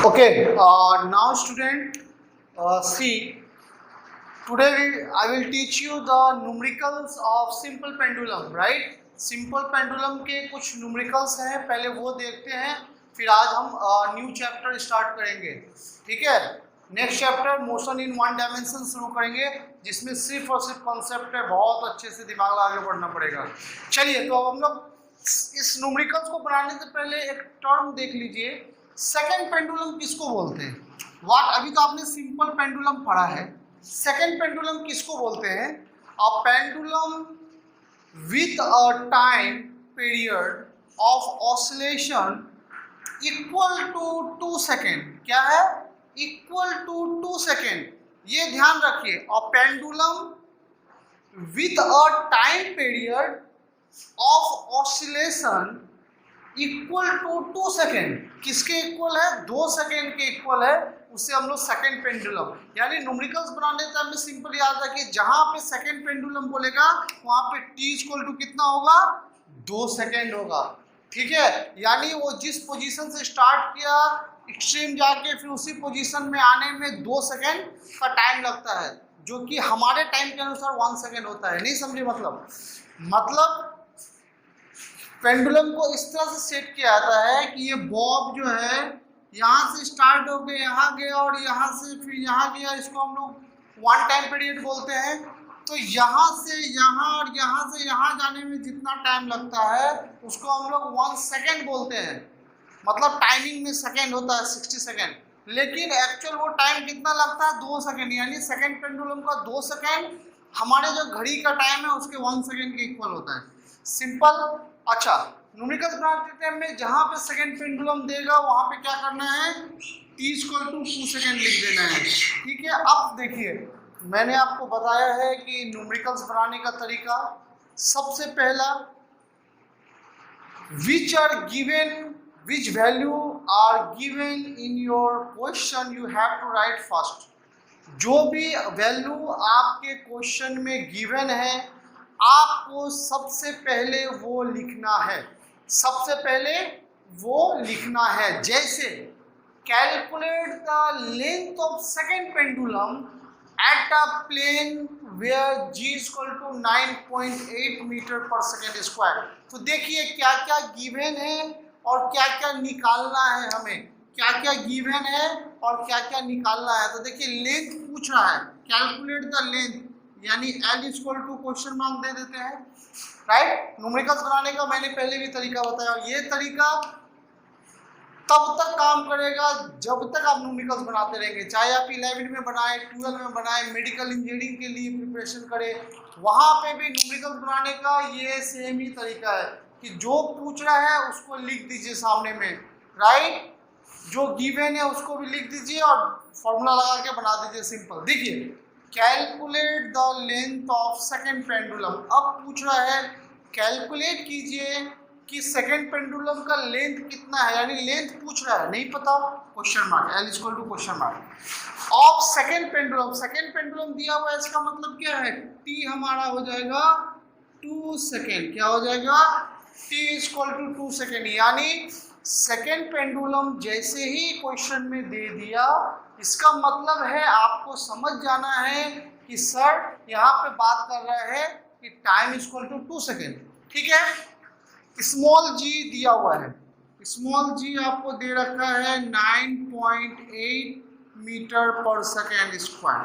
Okay, now student, see, today I will teach you the numericals of simple pendulum, right? Simple pendulum के कुछ numericals हैं, पहले वो देखते हैं, फिर आज हम न्यू चैप्टर स्टार्ट करेंगे, ठीक है? Next chapter motion in one dimension शुरू करेंगे, जिसमें सिर्फ और सिर्फ कॉन्सेप्ट है, बहुत अच्छे से दिमाग लगा के पढ़ना पड़ेगा। चलिए, तो अब हम लोग इस न्यूमेरिकल्स को बनाने से पहले एक टर्म देख लीजिए, सेकेंड पेंडुलम किसको बोलते हैं? व्हाट, अभी तो आपने सिंपल पेंडुलम पढ़ा है, सेकेंड पेंडुलम किसको बोलते हैं? A pendulum with a time period of oscillation equal to 2 second. क्या है? Equal to 2 second. ये ध्यान रखिए, a pendulum with a time period of oscillation equal to 2 second. किसके इक्वल है? 2 सेकेंड के इक्वल है, उससे हम लोग सेकेंड पेंडुलम, यानी न्यूमेरिकल्स बनाने टाइम में सिंपल याद रखिए, जहां पे सेकेंड पेंडुलम बोलेगा वहां पे t इक्वल टू कितना होगा? 2 सेकेंड होगा, ठीक है? यानी वो जिस पोजीशन से स्टार्ट किया, एक्सट्रीम जाके फिर उसी पोजीशन में आने में 2 सेकेंड का टाइम लगता है, जो कि हमारे टाइम के अनुसार 1 सेकेंड होता है। नहीं समझे? मतलब पेंडुलम को इस तरह से सेट किया जाता है कि ये बॉब जो है यहाँ से स्टार्ट होके यहाँ गया और यहाँ से फिर यहाँ गया, इसको हम लोग 1 टाइम पीरियड बोलते हैं। तो यहाँ से यहाँ और यहाँ से यहाँ जाने में जितना टाइम लगता है उसको हम लोग 1 सेकेंड बोलते हैं। मतलब टाइमिंग में सेकेंड होता है 60 सेकेंड, लेकिन एक्चुअल वो टाइम कितना लगता है? 2 सेकेंड। यानी सेकेंड पेंडुलम का 2 सेकेंड हमारे जो घड़ी का टाइम है उसके 1 सेकेंड के इक्वल होता है। सिंपल। अच्छा, न्यूमेरिकल्स बनाते टाइम में जहां पे सेकेंड पेंडुलम देगा वहां पे क्या करना है? t इक्वल टू 2 सेकेंड लिख देना है, ठीक है? अब देखिए, मैंने आपको बताया है कि न्यूमेरिकल्स बनाने का तरीका, सबसे पहला, which value are given in your question you have to write first। जो भी वैल्यू आपके क्वेश्चन में गिवन है आपको सबसे पहले वो लिखना है, सबसे पहले वो लिखना है। जैसे calculate the length of second pendulum at a plane where g equal to 9.8 metre per second square. तो देखिए क्या क्या गिवन है और क्या क्या निकालना है हमें, क्या क्या गिवन है और क्या क्या निकालना है। तो देखिए लेंथ पूछ रहा है, कैलकुलेट द लेंथ, यानी L equal to question mark दे देते हैं, राइट? न्यूमेरिकल्स बनाने का मैंने पहले भी तरीका बताया, और ये तरीका तब तक काम करेगा जब तक आप न्यूमेरिकल्स बनाते रहेंगे, चाहे आप 11 में बनाए, 12 में बनाए, मेडिकल इंजीनियरिंग के लिए प्रिपरेशन करें, वहां पे भी न्यूमेरिकल्स बनाने का ये सेम ही तरीका है कि जो पूछ रहा है उसको लिख दीजिए सामने में, राइट? जो गिवन है उसको भी लिख दीजिए और फॉर्मूला लगा के बना दीजिए, सिंपल। देखिए, calculate the length of second pendulum. अब पूछ रहा है कैलकुलेट कीजिए कि सेकेंड पेंडुलम का लेंथ कितना है, यानी लेंथ पूछ रहा है, नहीं पता, question mark, L equal to question mark of second pendulum. Second pendulum दिया हुआ है, इसका मतलब क्या है? t हमारा हो जाएगा 2 सेकेंड। क्या हो जाएगा? t equal to 2 second. यानी सेकेंड पेंडुलम जैसे ही क्वेश्चन में दे दिया, इसका मतलब है आपको समझ जाना है कि सर यहाँ पे बात कर रहा है कि टाइम इक्वल टू 2 सेकेंड, ठीक है? स्मॉल g दिया हुआ है, स्मॉल g आपको दे रखा है 9.8 मीटर पर सेकेंड स्क्वायर।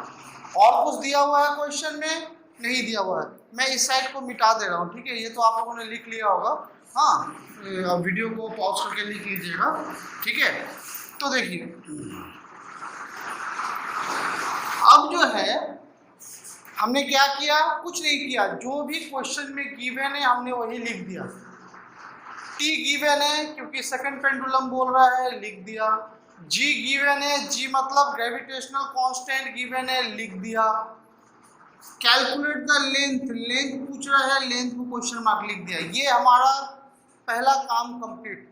और कुछ दिया हुआ है क्वेश्चन में? नहीं दिया हुआ है। मैं इस साइड को मिटा दे रहा हूँ, ठीक है? ये तो आप लोगों ने लिख लिया होगा, हाँ, वीडियो को पॉज करके लिख लीजिएगा, ठीक है? तो देखिए, अब जो है हमने क्या किया? कुछ नहीं किया, जो भी क्वेश्चन में गिवन है हमने वही लिख दिया। t गिवन है क्योंकि सेकंड पेंडुलम बोल रहा है, लिख दिया। g गिवन है, g मतलब ग्रेविटेशनल कांस्टेंट गिवन है, लिख दिया। कैलकुलेट द लेंथ, लेंथ पूछ रहा है, लेंथ को क्वेश्चन मार्क लिख दिया। ये हमारा पहला काम कंप्लीट।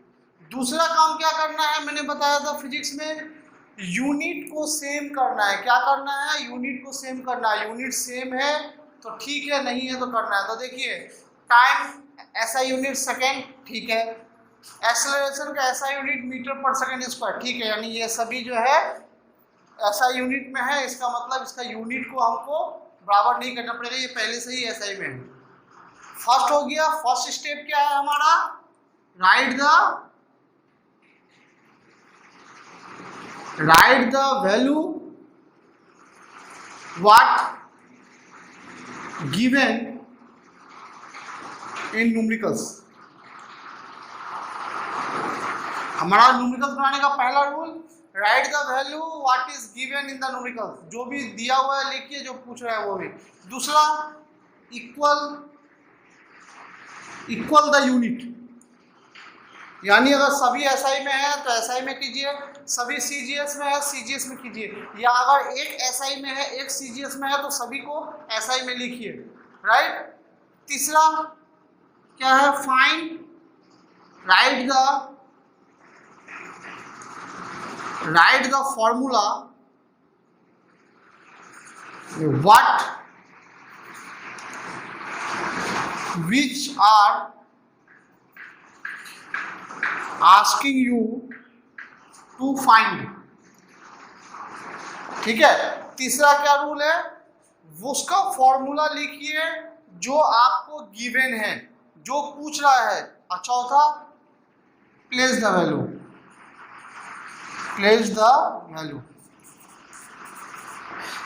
दूसरा काम क्या करना है? मैंने बताया था फिजिक्स में, यूनिट को सेम करना है। क्या करना है? यूनिट को सेम करना है। यूनिट सेम है तो ठीक है, नहीं है तो करना है। तो देखिए, टाइम ऐसा यूनिट सेकेंड, ठीक है, एक्सेलरेशन का ऐसा यूनिट मीटर पर सेकंड स्क्वायर, ठीक है, यानी ये सभी जो है ऐसा यूनिट में है, इसका मतलब इसका यूनिट को हमको बराबर नहीं करना पड़ेगा, ये पहले से ही ऐसा ही में है। फर्स्ट हो गया, फर्स्ट स्टेप क्या है हमारा, right the value what given in numericals. हमारा न्यूमेरिकल्स बनाने का पहला rule, right the value what is given in the numericals, जो भी दिया हुआ है लिखिए, जो पूछ रहा है वो भी। दूसरा, इक्वल द यूनिट, यानी अगर सभी एसआई में है तो एसआई में कीजिए, सभी सीजीएस में है सीजीएस में कीजिए, या अगर एक एसआई में है एक सीजीएस में है तो सभी को एसआई में लिखिए, राइट। तीसरा क्या है, find right the formula what which are asking you to find, ठीक है। तीसरा क्या रूल है, उसका फॉर्मूला लिखिए जो आपको गिवन है, जो पूछ रहा है। और चौथा, प्लेस द वैल्यू।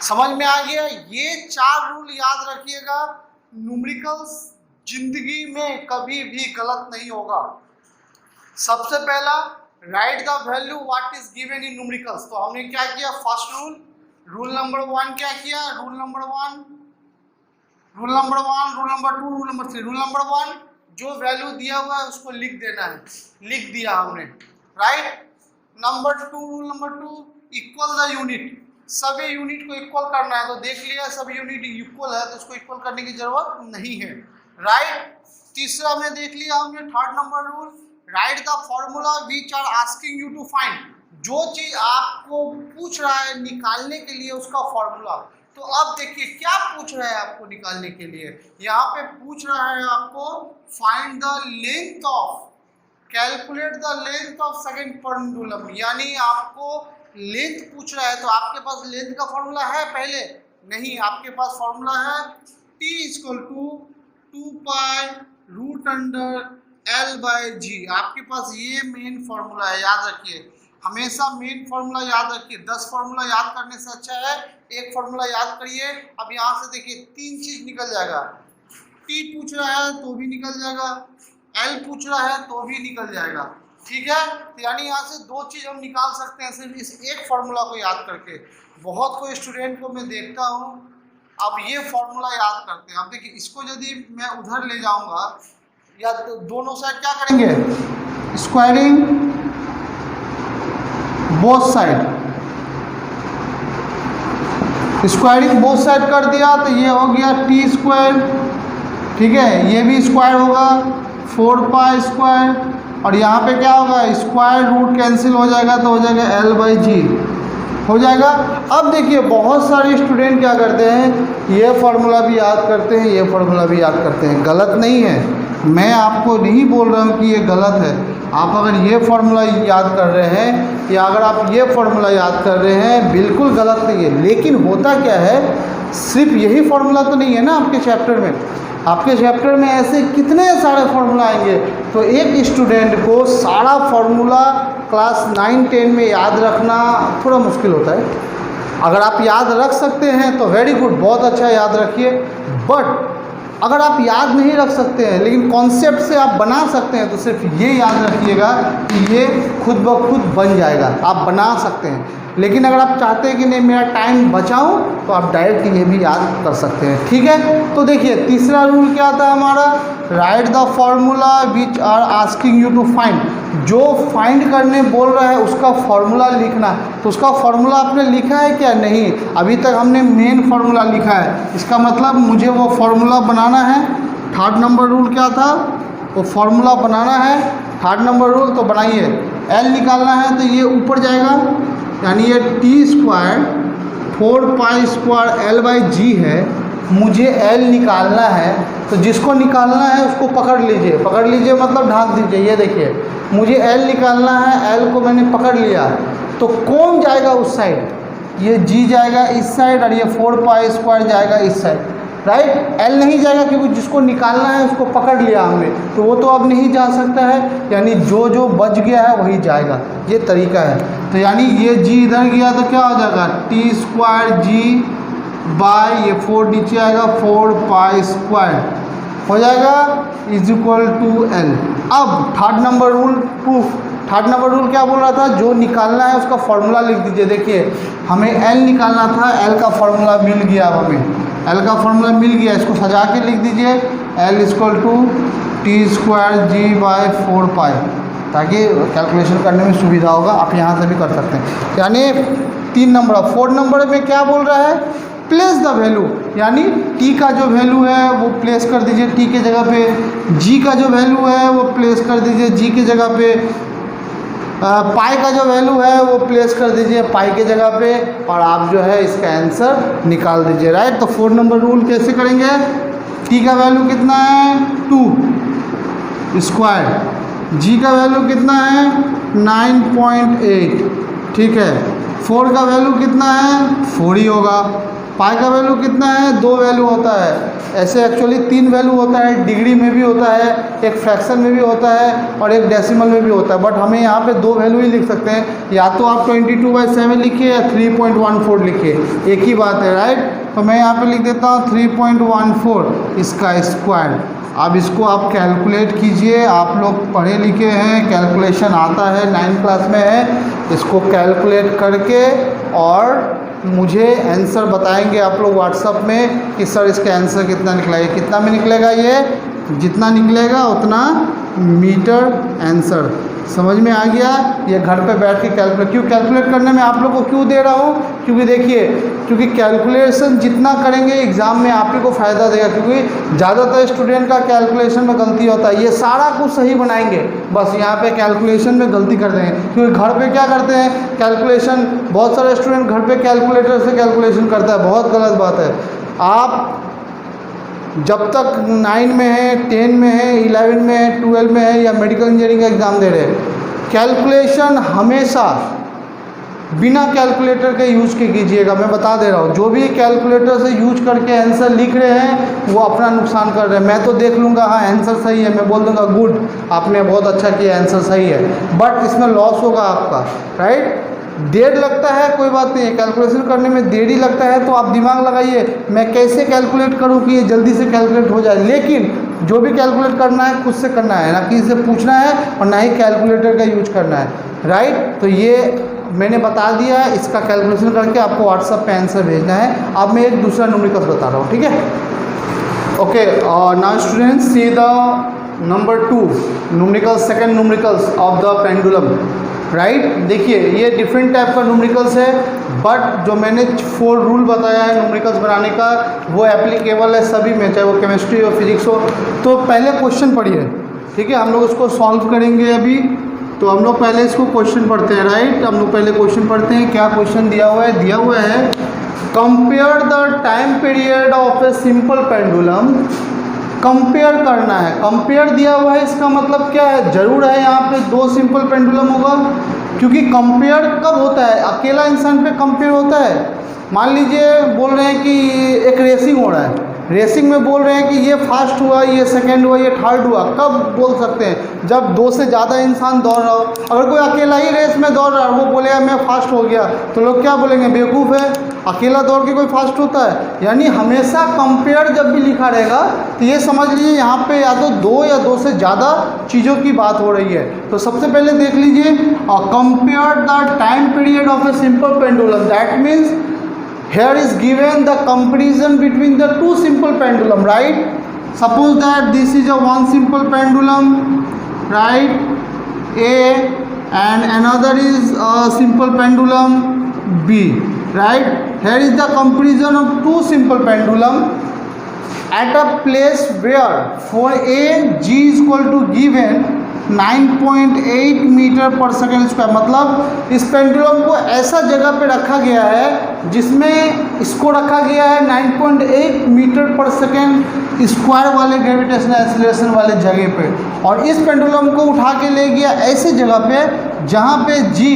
समझ में आ गया, ये 4 रूल याद रखिएगा, न्यूमेरिकल्स जिंदगी में कभी भी गलत नहीं होगा। सबसे पहला, right the value what is given in numericals, तो हमने क्या किया, फर्स्ट रूल नंबर 1 क्या किया, rule number 1, rule number 2, rule number 3। Rule number 1, जो वैल्यू दिया हुआ है उसको लिख देना है, लिख दिया हमने, right. Number 2, rule number 2, equal the unit, सभी यूनिट को इक्वल करना है, तो देख लिया सभी यूनिट इक्वल है तो उसको इक्वल करने की जरूरत नहीं है, राइट। तीसरा में देख लिया हमने, third number rule, right the formula which are asking you to find, जो चीज आपको पूछ रहा है निकालने के लिए उसका फॉर्मूला। तो अब देखिए क्या पूछ रहा है आपको निकालने के लिए, यहाँ पे पूछ रहा है आपको find the length of, calculate the length of second pendulum, यानी आपको लेंथ पूछ रहा है। तो आपके पास लेंथ का फॉर्मूला है पहले? नहीं, आपके पास फॉर्मूला है T = 2 pi root under L/G। आपके पास ये मेन फॉर्मूला है, याद रखिए, हमेशा मेन फॉर्मूला याद रखिए। 10 फॉर्मूला याद करने से अच्छा है एक फॉर्मूला याद करिए। अब यहाँ से देखिए 3 चीज निकल जाएगा, T पूछ रहा है तो भी निकल जाएगा, L पूछ रहा है तो भी निकल जाएगा, ठीक है। तो यानी यहाँ से 2 चीज हम निकाल सकते हैं सिर्फ इस एक फॉर्मूला को याद करके। बहुत कोई स्टूडेंट को मैं देखता हूँ अब ये फॉर्मूला याद करते हैं। अब देखिए इसको यदि मैं उधर ले जाऊंगा या तो दोनों साइड क्या करेंगे, squaring both side, squaring both side कर दिया तो ये हो गया T², ठीक है। ये भी स्क्वायर होगा 4 पाई स्क्वायर, और यहाँ पे क्या होगा, स्क्वायर रूट कैंसिल हो जाएगा तो हो जाएगा L/G हो जाएगा। अब देखिए बहुत सारे स्टूडेंट क्या करते हैं, ये फार्मूला भी याद करते हैं, ये फार्मूला भी याद करते हैं। गलत नहीं है, मैं आपको नहीं बोल रहा हूँ कि ये गलत है। आप अगर ये फार्मूला याद कर रहे हैं या अगर आप ये फार्मूला याद कर रहे हैं बिल्कुल गलत नहीं है। लेकिन होता क्या है, सिर्फ यही फार्मूला तो नहीं है ना आपके चैप्टर में, आपके चैप्टर में ऐसे कितने सारे फार्मूला आएंगे। तो एक स्टूडेंट को सारा फार्मूला क्लास 9-10 में याद रखना थोड़ा मुश्किल होता है। अगर आप याद रख सकते हैं तो वेरी गुड, बहुत अच्छा याद रखिए। बट अगर आप याद नहीं रख सकते हैं लेकिन कॉन्सेप्ट से आप बना सकते हैं तो सिर्फ ये याद रखिएगा कि ये खुद ब खुद बन जाएगा, आप बना सकते हैं। लेकिन अगर आप चाहते हैं कि नहीं मेरा टाइम बचाऊं तो आप डायरेक्ट ये भी याद कर सकते हैं, ठीक है। तो देखिए तीसरा रूल क्या था हमारा, right the formula which are asking you to find, जो फाइंड करने बोल रहा है उसका फॉर्मूला लिखना। तो उसका फॉर्मूला आपने लिखा है क्या? नहीं, अभी तक हमने मेन फॉर्मूला लिखा है। इसका मतलब मुझे वो फॉर्मूला बनाना है। थर्ड नंबर रूल क्या था, वो फॉर्मूला बनाना है। थर्ड नंबर रूल तो बनाइए, L निकालना है तो ये ऊपर जाएगा, यानी ये T² 4 पाई स्क्वायर L/G है। मुझे L निकालना है तो जिसको निकालना है उसको पकड़ लीजिए, पकड़ लीजिए मतलब ढांक दीजिए। ये देखिए मुझे एल निकालना है, एल को मैंने पकड़ लिया, तो कौन जाएगा उस साइड, ये जी जाएगा इस साइड और ये 4π² जाएगा इस साइड, राइट। एल नहीं जाएगा क्योंकि जिसको निकालना है उसको पकड़ लिया हमने, तो वो तो अब नहीं जा सकता है, यानी जो जो बच गया है वही जाएगा, ये तरीका है। तो यानी ये जी इधर गया तो क्या हो जाएगा, t² g बाय ये 4 नीचे आएगा 4π² हो जाएगा इज इक्वल टू एल। अब third number rule proof, third number rule क्या बोल रहा था, जो निकालना है उसका फॉर्मूला लिख दीजिए। देखिए हमें एल निकालना था, एल का फॉर्मूला मिल गया, अब हमें एल का फॉर्मूला मिल गया, इसको सजा के लिख दीजिए L equal to t² g by 4π, ताकि कैलकुलेशन करने में सुविधा होगा। आप यहाँ से भी कर सकते हैं। यानी 3 नंबर। 4 नंबर में क्या बोल रहा है, प्लेस द वैल्यू, यानी t का जो वैल्यू है वो प्लेस कर दीजिए t के जगह पे, g का जो वैल्यू है वो प्लेस कर दीजिए g के जगह पे, पाई का जो वैल्यू है वो प्लेस कर दीजिए पाई के जगह पे, और आप जो है इसका आंसर निकाल दीजिए, राइट। तो 4 नंबर रूल कैसे करेंगे, t का वैल्यू कितना है 2², g का वैल्यू कितना है 9.8, ठीक है। 4 का वैल्यू कितना है 4 ही होगा, पाई का वैल्यू कितना है 2 वैल्यू होता है, ऐसे एक्चुअली 3 वैल्यू होता है, डिग्री में भी होता है, एक फ्रैक्शन में भी होता है और एक डेसिमल में भी होता है, बट हमें यहाँ पे 2 वैल्यू ही लिख सकते हैं, या तो आप 22/7 लिखिए या 3.14 लिखिए, एक ही बात है, राइट। तो मैं यहाँ पे लिख देता हूँ 3.14 इसका स्क्वायर। अब इसको आप कैलकुलेट कीजिए, आप लोग पढ़े लिखे हैं, कैलकुलेशन आता है, 9th क्लास में है, इसको कैलकुलेट करके और मुझे आंसर बताएंगे आप लोग व्हाट्सअप में कि सर इसका आंसर कितना निकला है। कितना में निकलेगा, ये जितना निकलेगा उतना मीटर आंसर। समझ में आ गया। ये घर पे बैठ के कैलकुलेट, क्यों कैलकुलेट करने में आप लोग को क्यों दे रहा हूँ, क्योंकि देखिए, क्योंकि कैलकुलेशन जितना करेंगे एग्ज़ाम में आप ही को फ़ायदा देगा, क्योंकि ज़्यादातर स्टूडेंट का कैलकुलेशन में गलती होता है। ये सारा कुछ सही बनाएंगे, बस यहाँ पे कैलकुलेशन में गलती कर देंगे, क्योंकि घर पे क्या करते हैं कैलकुलेशन, बहुत सारे स्टूडेंट घर पे कैलकुलेटर से कैलकुलेशन करता है, बहुत गलत बात है। आप जब तक 9 में है, 10 में है, 11 में है, 12 में है या मेडिकल इंजीनियरिंग का एग्ज़ाम दे रहे हैं, कैलकुलेशन हमेशा बिना कैलकुलेटर के यूज के कीजिएगा। मैं बता दे रहा हूँ, जो भी कैलकुलेटर से यूज करके आंसर लिख रहे हैं वो अपना नुकसान कर रहे हैं। मैं तो देख लूँगा हाँ आंसर सही है, मैं बोल दूँगा गुड, आपने बहुत अच्छा किया, आंसर सही है, बट इसमें लॉस होगा आपका, राइट। देर लगता है, कोई बात नहीं है, कैलकुलेशन करने में देरी लगता है, तो आप दिमाग लगाइए मैं कैसे कैलकुलेट करूं कि ये जल्दी से कैलकुलेट हो जाए। लेकिन जो भी कैलकुलेट करना है खुद से करना है, ना किसी से पूछना है और ना ही कैलकुलेटर का यूज करना है, राइट। तो ये मैंने बता दिया है, इसका कैलकुलेशन करके आपको व्हाट्सएप पे आंसर भेजना है। अब मैं एक दूसरा न्यूमेरिकल्स बता रहा हूँ, ठीक है। Okay, now students see the number 2 numericals, second numericals of the pendulum, right. देखिए ये डिफरेंट टाइप का न्यूमेरिकल्स है, बट जो मैंने 4 रूल बताया है न्यूमेरिकल्स बनाने का वो एप्लीकेबल है सभी में, चाहे वो केमिस्ट्री हो, फिजिक्स हो। तो पहले क्वेश्चन पढ़िए, ठीक है, हम लोग उसको सॉल्व करेंगे अभी। तो हम लोग पहले इसको क्वेश्चन पढ़ते हैं, राइट। हम लोग पहले क्वेश्चन पढ़ते हैं। क्या क्वेश्चन दिया हुआ है, दिया हुआ है compare the time period of a simple pendulum. Compare करना है, कंपेयर दिया हुआ है, इसका मतलब क्या है, जरूर है यहाँ पे 2 सिंपल पेंडुलम होगा, क्योंकि कंपेयर कब होता है, अकेला इंसान पे कंपेयर होता है। मान लीजिए बोल रहे हैं कि एक रेसिंग हो रहा है, रेसिंग में बोल रहे हैं कि ये फास्ट हुआ, ये सेकंड हुआ, ये थर्ड हुआ, कब बोल सकते हैं, जब 2 से ज़्यादा इंसान दौड़ रहा हो। अगर कोई अकेला ही रेस में दौड़ रहा है वो बोलेगा मैं फास्ट हो गया, तो लोग क्या बोलेंगे, बेवकूफ़ है, अकेला दौड़ के कोई फास्ट होता है। यानी हमेशा कंपेयर जब भी लिखा रहेगा तो ये समझ लीजिए यहाँ पे या तो 2 या 2 से ज़्यादा चीज़ों की बात हो रही है। तो सबसे पहले देख लीजिए, compare the time period of a simple pendulum, that means here is given the comparison between the 2 simple pendulum, right. Suppose that this is a one simple pendulum, right, A, and another is a simple pendulum B, right. Here is the comparison of 2 simple pendulum at a place where for A G is equal to given 9.8 metre per second square. मतलब इस pendulum को ऐसा जगह पे रखा गया है जिसमें इसको रखा गया है 9.8 मीटर पर सेकेंड स्क्वायर वाले ग्रेविटेशनल एक्सीलरेशन वाले जगह पे, और इस पेंडुलम को उठा के ले गया ऐसे जगह पे जहाँ पे जी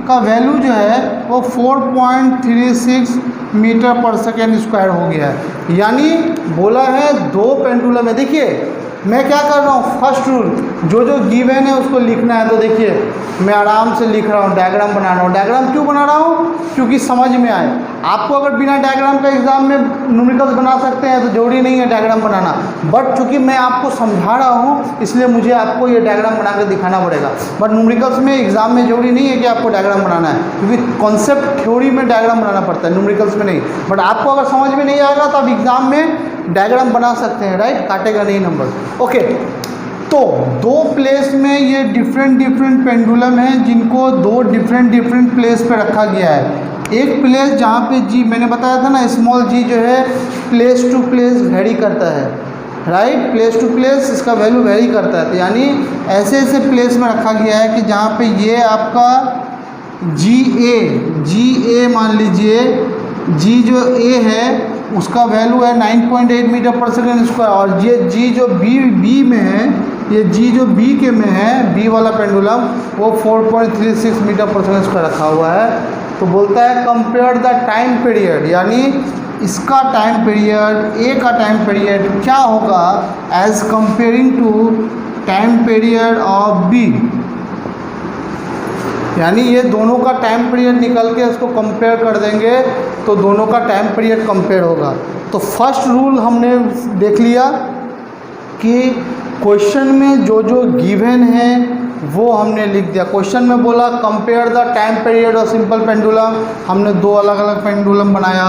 का वैल्यू जो है वो 4.36 मीटर पर सेकेंड स्क्वायर हो गया है। यानी बोला है दो पेंडुलम है। देखिए मैं क्या कर रहा हूँ, फर्स्ट रूल जो गिवन है उसको लिखना है। तो देखिए मैं आराम से लिख रहा हूँ, डायग्राम बना रहा हूँ। डायग्राम क्यों बना रहा हूँ? क्योंकि समझ में आए। आपको अगर बिना डायग्राम का एग्जाम में न्यूमेरिकल्स बना सकते हैं तो जरूरी नहीं है डायग्राम बनाना, बट चूंकि मैं आपको समझा रहा हूँ इसलिए मुझे आपको ये डायग्राम बना कर दिखाना पड़ेगा। बट न्यूमेरिकल्स में एग्जाम में जरूरी नहीं है कि आपको डायग्राम बनाना है, क्योंकि कॉन्सेप्ट थ्योरी में डायग्राम बनाना पड़ता है, न्यूमेरिकल्स में नहीं। बट आपको अगर समझ में नहीं आएगा तो आप एग्जाम में डायग्राम बना सकते हैं, राइट, काटेगा नहीं नंबर। ओके, तो दो प्लेस में ये डिफरेंट पेंडुलम हैं जिनको दो डिफरेंट प्लेस पे रखा गया है। एक प्लेस जहाँ पे जी मैंने बताया था ना, स्मॉल जी जो है प्लेस टू प्लेस वेरी करता है, राइट, प्लेस टू प्लेस इसका वैल्यू वेरी करता है। तो यानी ऐसे ऐसे प्लेस में रखा गया है कि जहाँ पे ये आपका जी ए मान लीजिए, जी जो ए है उसका वैल्यू है 9.8 मीटर पर सेकेंड स्क्वायर, और ये जी जो बी में है, ये जी जो बी के में है, बी वाला पेंडुलम वो 4.36 मीटर पर सेकेंड स्क्वायर रखा हुआ है। तो बोलता है कंपेयर द टाइम पीरियड, यानी इसका टाइम पीरियड, ए का टाइम पीरियड क्या होगा as comparing to time period of B. यानी ये दोनों का टाइम पीरियड निकल के इसको कंपेयर कर देंगे तो दोनों का टाइम पीरियड कंपेयर होगा। तो फर्स्ट रूल हमने देख लिया कि क्वेश्चन में जो गिवन है वो हमने लिख दिया। क्वेश्चन में बोला compare the time period of simple pendulum, हमने दो अलग अलग पेंडुलम बनाया,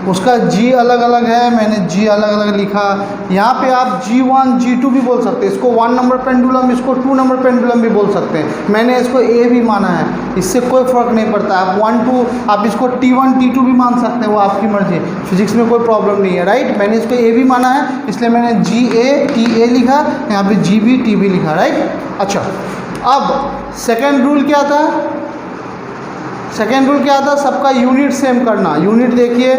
उसका जी अलग अलग है, मैंने जी अलग अलग लिखा। यहाँ पे आप G1 G2 भी बोल सकते हैं, इसको 1 नंबर पेंडुलम, इसको 2 नंबर पेंडुलम भी बोल सकते हैं। मैंने इसको ए भी माना है, इससे कोई फ़र्क नहीं पड़ता। आप 1 2 आप इसको T1 T2 भी मान सकते हैं, वो आपकी मर्जी, फिजिक्स में कोई प्रॉब्लम नहीं है, राइट। मैंने इसको ए भी माना है इसलिए मैंने GA TA लिखा, यहाँ पे GB TB लिखा, राइट। अच्छा, अब सेकेंड रूल क्या था? सेकेंड रूल क्या था? सबका यूनिट सेम करना। यूनिट देखिए,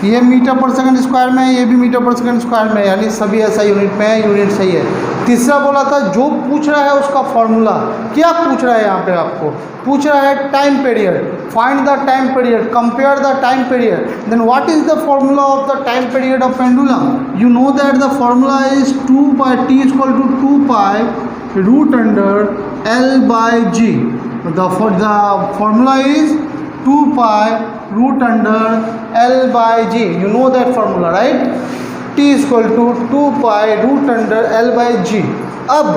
ये मीटर पर सेकंड स्क्वायर में है, ये भी मीटर पर सेकंड स्क्वायर में है, यानी सभी ऐसा यूनिट में है, यूनिट सही है। तीसरा बोला था जो पूछ रहा है उसका फॉर्मूला, क्या पूछ रहा है यहाँ पे? आपको पूछ रहा है time period, find the time period, compare the time period, then what is the formula of the time period of pendulum? You know that the formula is 2 pi t equal to 2 pi root under L by G. The formula is 2 pi root under L by G. You know that formula, right? T is equal to 2 pi root under L by G. अब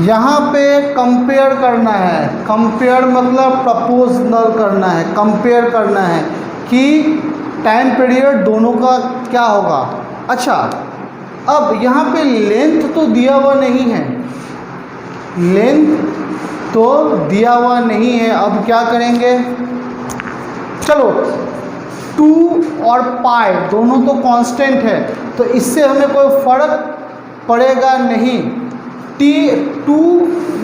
यहाँ पे compare करना है, compare मतलब proportional करना है, compare करना है कि टाइम पीरियड दोनों का क्या होगा। अच्छा, अब यहाँ पे लेंथ तो दिया हुआ नहीं है, लेंथ तो दिया हुआ नहीं है। अब क्या करेंगे? चलो 2 और पाई दोनों तो कांस्टेंट है, तो इससे हमें कोई फर्क पड़ेगा नहीं। T2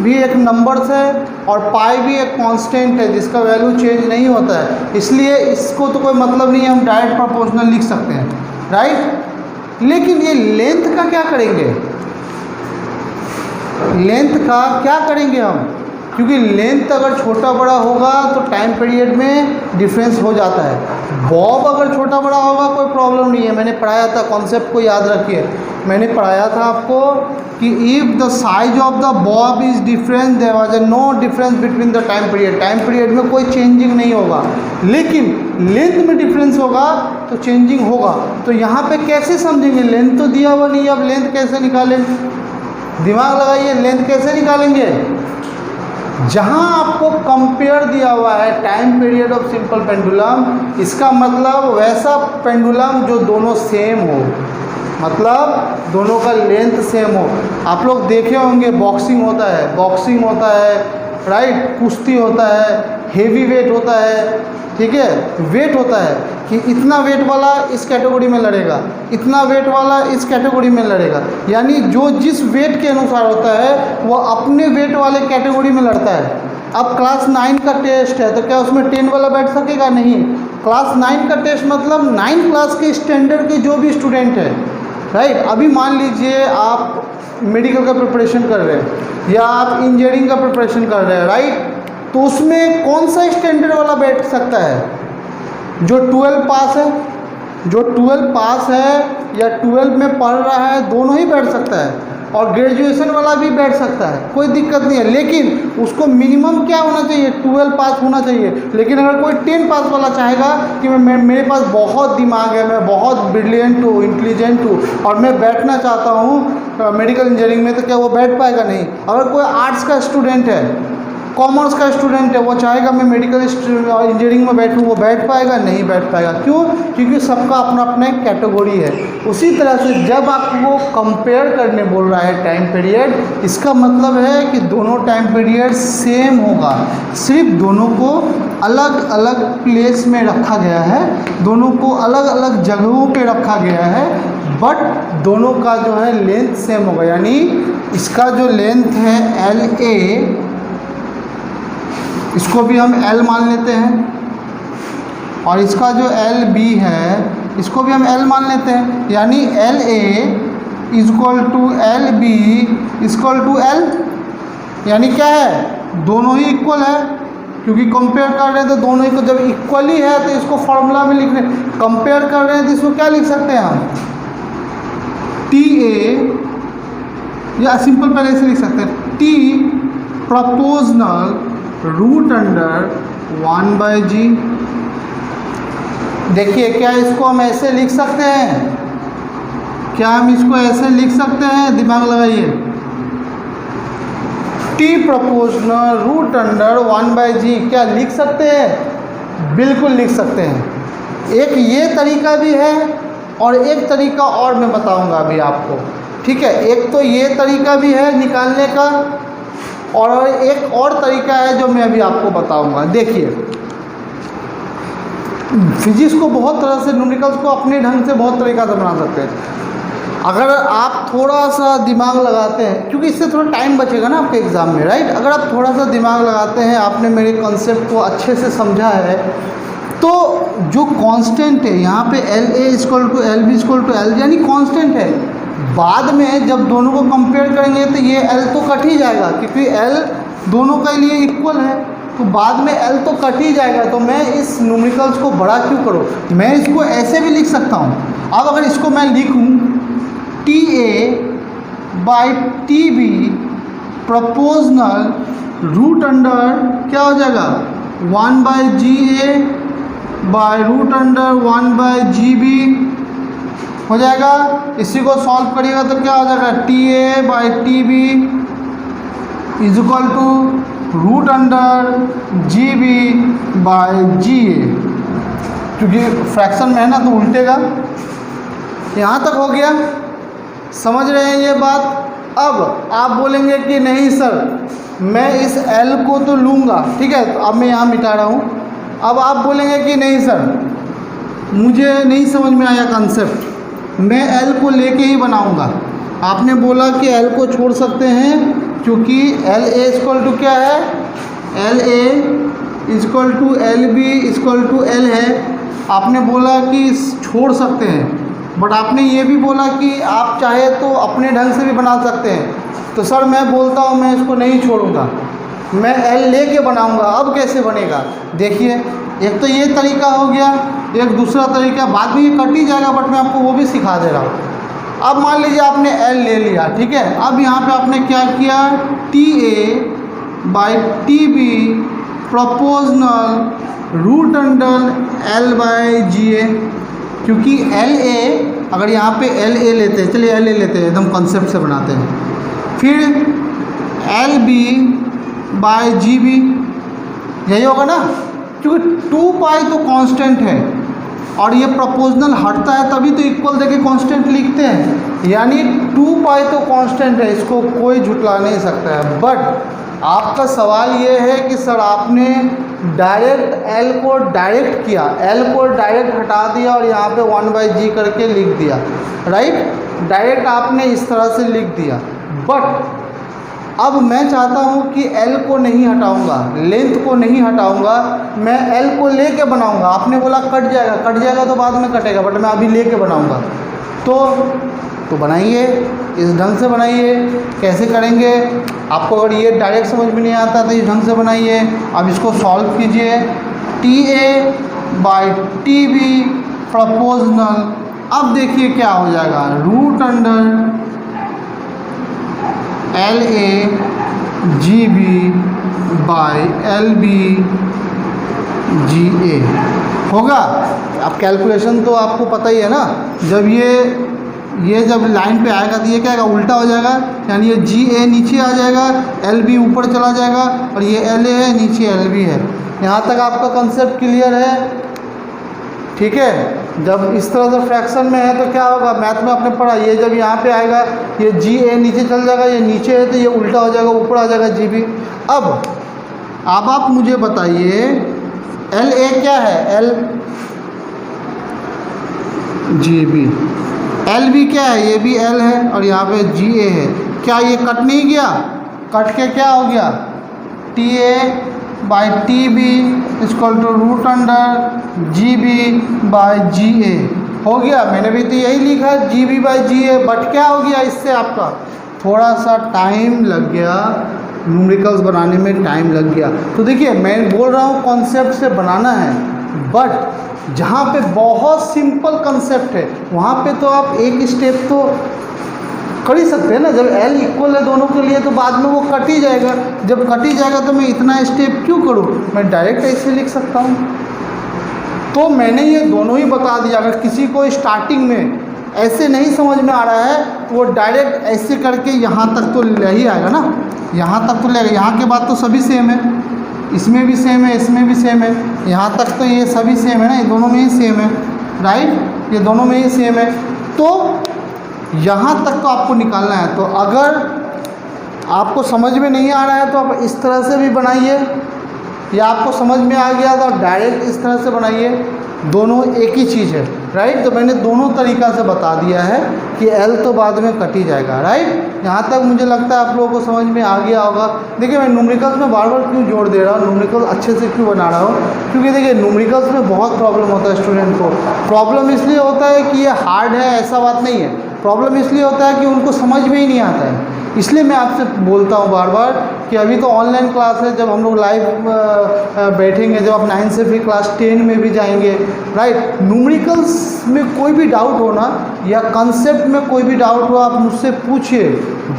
भी एक नंबर्स है और पाई भी एक कांस्टेंट है जिसका वैल्यू चेंज नहीं होता है, इसलिए इसको तो कोई मतलब नहीं है, हम डायरेक्ट प्रोपोर्शनल लिख सकते हैं, राइट। लेकिन ये लेंथ का क्या करेंगे? लेंथ का क्या करेंगे हम? क्योंकि लेंथ अगर छोटा बड़ा होगा तो टाइम पीरियड में डिफरेंस हो जाता है। बॉब अगर छोटा बड़ा होगा कोई प्रॉब्लम नहीं है, मैंने पढ़ाया था, कॉन्सेप्ट को याद रखिए, मैंने पढ़ाया था आपको कि if the size of the bob is difference there was no difference between the time period. Time period में कोई चेंजिंग नहीं होगा, लेकिन लेंथ में डिफरेंस होगा तो चेंजिंग होगा। तो यहाँ पे कैसे समझेंगे? लेंथ तो दिया हुआ नहीं है, अब लेंथ कैसे निकालें? दिमाग लगाइए, लेंथ कैसे निकालेंगे? जहां आपको कंपेयर दिया हुआ है time period of simple pendulum, इसका मतलब वैसा पेंडुलम जो दोनों सेम हो, मतलब दोनों का लेंथ सेम हो। आप लोग देखे होंगे बॉक्सिंग होता है, राइट, कुश्ती होता है, हेवी वेट होता है, ठीक है, वेट होता है कि इतना वेट वाला इस कैटेगरी में लड़ेगा, इतना वेट वाला इस कैटेगरी में लड़ेगा, यानी जो जिस वेट के अनुसार होता है वो अपने वेट वाले कैटेगरी में लड़ता है। अब क्लास 9 का टेस्ट है तो क्या उसमें 10 वाला बैठ सकेगा? नहीं। क्लास 9 का टेस्ट मतलब 9 क्लास के स्टैंडर्ड के जो भी स्टूडेंट है, राइट। अभी मान लीजिए आप मेडिकल का प्रिपरेशन कर रहे हैं या आप इंजीनियरिंग का प्रिपरेशन कर रहे हैं, राइट, तो उसमें कौन सा स्टैंडर्ड वाला बैठ सकता है? जो 12 पास है, जो 12 पास है या 12 में पढ़ रहा है, दोनों ही बैठ सकता है, और ग्रेजुएशन वाला भी बैठ सकता है, कोई दिक्कत नहीं है। लेकिन उसको मिनिमम क्या होना चाहिए? 12 पास होना चाहिए। लेकिन अगर कोई 10 पास वाला चाहेगा कि मेरे पास बहुत दिमाग है, मैं बहुत ब्रिलियंट हूँ, इंटेलिजेंट हूँ और मैं बैठना चाहता हूँ मेडिकल इंजीनियरिंग में, तो क्या वो बैठ पाएगा? नहीं। अगर कोई आर्ट्स का स्टूडेंट है, कॉमर्स का स्टूडेंट है, वो चाहेगा मैं मेडिकल इंजीनियरिंग में बैठूं, वो बैठ पाएगा? नहीं बैठ पाएगा। क्यों? क्योंकि सबका अपना अपना एक कैटेगरी है। उसी तरह से जब आपको कंपेयर करने बोल रहा है टाइम पीरियड, इसका मतलब है कि दोनों टाइम पीरियड सेम होगा, सिर्फ दोनों को अलग अलग प्लेस में रखा गया है, दोनों को अलग अलग जगहों पे रखा गया है, बट दोनों का जो है लेंथ सेम होगा। यानी इसका जो लेंथ है LA, इसको भी हम L मान लेते हैं, और इसका जो LB है इसको भी हम L मान लेते हैं। यानी LA equal to LB equal to L, यानी क्या है? दोनों ही इक्वल है, क्योंकि कंपेयर कर रहे हैं तो दोनों ही को, जब इक्वल ही है तो इसको फॉर्मूला में लिख रहे हैं। कंपेयर कर रहे हैं तो इसको क्या लिख सकते हैं हम? TA, या सिंपल पहले से लिख सकते हैं T proportional root under 1/g। देखिए, क्या इसको हम ऐसे लिख सकते हैं? क्या हम इसको ऐसे लिख सकते हैं? दिमाग लगाइए। T proportional root under 1/g क्या लिख सकते हैं? बिल्कुल लिख सकते हैं। एक ये तरीका भी है और एक तरीका और मैं बताऊंगा अभी आपको, ठीक है। एक तो ये तरीका भी है निकालने का, और एक और तरीका है जो मैं अभी आपको बताऊंगा। देखिए, फिजिक्स को बहुत तरह से, न्यूमेरिकल्स को अपने ढंग से बहुत तरीका से बना सकते हैं। अगर आप थोड़ा सा दिमाग लगाते हैं, क्योंकि इससे थोड़ा टाइम बचेगा ना आपके एग्ज़ाम में, राइट। अगर आप थोड़ा सा दिमाग लगाते हैं, आपने मेरे कॉन्सेप्ट को अच्छे से समझा है, तो जो कांस्टेंट है यहाँ पे LA equal to LB equal to L, यानी कांस्टेंट है। बाद में जब दोनों को कंपेयर करेंगे तो ये L तो कट ही जाएगा, क्योंकि L दोनों के लिए इक्वल है, तो बाद में L तो कट ही जाएगा। तो मैं इस न्यूमेरिकल्स को बड़ा क्यों करूँ? मैं इसको ऐसे भी लिख सकता हूँ। अब अगर इसको मैं लिखूँ TA/TB प्रोपोर्शनल रूट अंडर क्या हो जाएगा? 1/GA by root under 1/GB हो जाएगा। इसी को सॉल्व करिएगा तो क्या हो जाएगा? TA/TB is equal to root under GB/GA, क्योंकि फ्रैक्शन में है ना तो उल्टेगा। यहाँ तक हो गया, समझ रहे हैं ये बात? अब आप बोलेंगे कि नहीं सर, मैं इस L को तो लूँगा, ठीक है, तो अब मैं यहाँ मिटा रहा हूँ। अब आप बोलेंगे कि नहीं सर, मुझे नहीं समझ में आया कंसेप्ट, मैं L को लेके ही बनाऊंगा। आपने बोला कि L को छोड़ सकते हैं, क्योंकि LA इक्वल टू क्या है? LA equal to LB equal to L है। आपने बोला कि छोड़ सकते हैं, बट आपने ये भी बोला कि आप चाहे तो अपने ढंग से भी बना सकते हैं। तो सर मैं बोलता हूँ मैं इसको नहीं छोड़ूंगा, मैं L लेके बनाऊंगा। अब कैसे बनेगा? देखिए, एक तो ये तरीका हो गया, एक दूसरा तरीका, बाद में ये कट ही जाएगा, बट मैं आपको वो भी सिखा दे रहा हूँ। अब मान लीजिए आपने L ले लिया, ठीक है। अब यहाँ पे आपने क्या किया? TA/TB proportional root under L/GA, क्योंकि LA, अगर यहाँ पे LA लेते हैं, चलिए LA लेते हैं, एकदम कॉन्सेप्ट से बनाते हैं। फिर LB/GB, यही होगा ना, क्योंकि 2π तो कांस्टेंट है और ये प्रोपोर्शनल हटता है तभी तो इक्वल देके कांस्टेंट लिखते हैं, यानी 2π तो कांस्टेंट है, इसको कोई झुटला नहीं सकता है। बट आपका सवाल ये है कि सर आपने डायरेक्ट एल को डायरेक्ट किया, एल को डायरेक्ट हटा दिया और यहाँ पे 1/g करके लिख दिया, राइट। डायरेक्ट आपने इस तरह से लिख दिया। बट अब मैं चाहता हूँ कि एल को नहीं हटाऊँगा, लेंथ को नहीं हटाऊँगा, मैं एल को लेके बनाऊँगा। आपने बोला कट जाएगा तो बाद में कटेगा, बट मैं अभी लेके बनाऊँगा। तो बनाइए, इस ढंग से बनाइए। कैसे करेंगे? आपको अगर ये डायरेक्ट समझ में नहीं आता तो इस ढंग से बनाइए। अब इसको सॉल्व कीजिए। TA/TB प्रोपोर्शनल, अब देखिए क्या हो जाएगा, रूट अंडर LA/GB/LB/GA होगा। अब कैलकुलेशन तो आपको पता ही है ना, जब ये जब लाइन पे आएगा तो ये क्या आएगा, उल्टा हो जाएगा, यानी ये GA नीचे आ जाएगा, LB ऊपर चला जाएगा, और ये LA है, नीचे LB है। यहाँ तक आपका कंसेप्ट क्लियर है? ठीक है। जब इस तरह से फ्रैक्शन में है तो क्या होगा, मैथ में आपने पढ़ा, ये जब यहाँ पे आएगा ये GA नीचे चल जाएगा, ये नीचे है तो ये उल्टा हो जाएगा, ऊपर आ जाएगा GB। अब आप मुझे बताइए LA क्या है, LGB, LB क्या है, ये भी L है और यहाँ पे GA है। क्या ये कट नहीं गया? कट के क्या हो गया, TA/TB = रूट अंडर GB/GA हो गया। मैंने भी तो यही लिखा है GB/GA, बट क्या हो गया, इससे आपका थोड़ा सा टाइम लग गया, न्यूमेरिकल्स बनाने में टाइम लग गया। तो देखिए मैं बोल रहा हूँ कॉन्सेप्ट से बनाना है, बट जहाँ पे बहुत सिंपल कंसेप्ट है वहाँ पे तो आप एक स्टेप तो कर ही सकते हैं ना। जब L इक्वल है दोनों के लिए तो बाद में वो कट ही जाएगा। जब कट ही जाएगा तो मैं इतना स्टेप क्यों करूँ, मैं डायरेक्ट ऐसे लिख सकता हूँ। तो मैंने ये दोनों ही बता दिया। अगर किसी को स्टार्टिंग में ऐसे नहीं समझ में आ रहा है तो वो डायरेक्ट ऐसे करके यहाँ तक तो ले ही आएगा ना, यहाँ तक तो ले आएगा। यहाँ के बाद तो सभी सेम है, इसमें भी सेम है, इसमें भी सेम है, यहाँ तक तो ये सभी सेम है ना, ये दोनों में ही सेम है, राइट, ये दोनों में ही सेम है। तो यहाँ तक तो आपको निकालना है। तो अगर आपको समझ में नहीं आ रहा है तो आप इस तरह से भी बनाइए, या आपको समझ में आ गया तो डायरेक्ट इस तरह से बनाइए, दोनों एक ही चीज़ है, राइट। तो मैंने दोनों तरीक़ा से बता दिया है कि L तो बाद में कट ही जाएगा, राइट। यहाँ तक मुझे लगता है आप लोगों को समझ में आ गया होगा। देखिए मैं न्यूमेरिकल्स में बार बार क्यों जोड़ दे रहा हूँ, न्यूमेरिकल अच्छे से क्यों बना रहा हूँ, क्योंकि देखिए न्यूमेरिकल्स में बहुत प्रॉब्लम होता है स्टूडेंट को। प्रॉब्लम इसलिए होता है कि ये हार्ड है, ऐसा बात नहीं है। प्रॉब्लम इसलिए होता है कि उनको समझ में ही नहीं आता है। इसलिए मैं आपसे बोलता हूँ बार बार कि अभी तो ऑनलाइन क्लास है, जब हम लोग लाइव बैठेंगे, जब आप 9 से फिर क्लास 10 में भी जाएंगे, राइट। न्यूमेरिकल्स में कोई भी डाउट हो ना, या कंसेप्ट में कोई भी डाउट हो, आप मुझसे पूछिए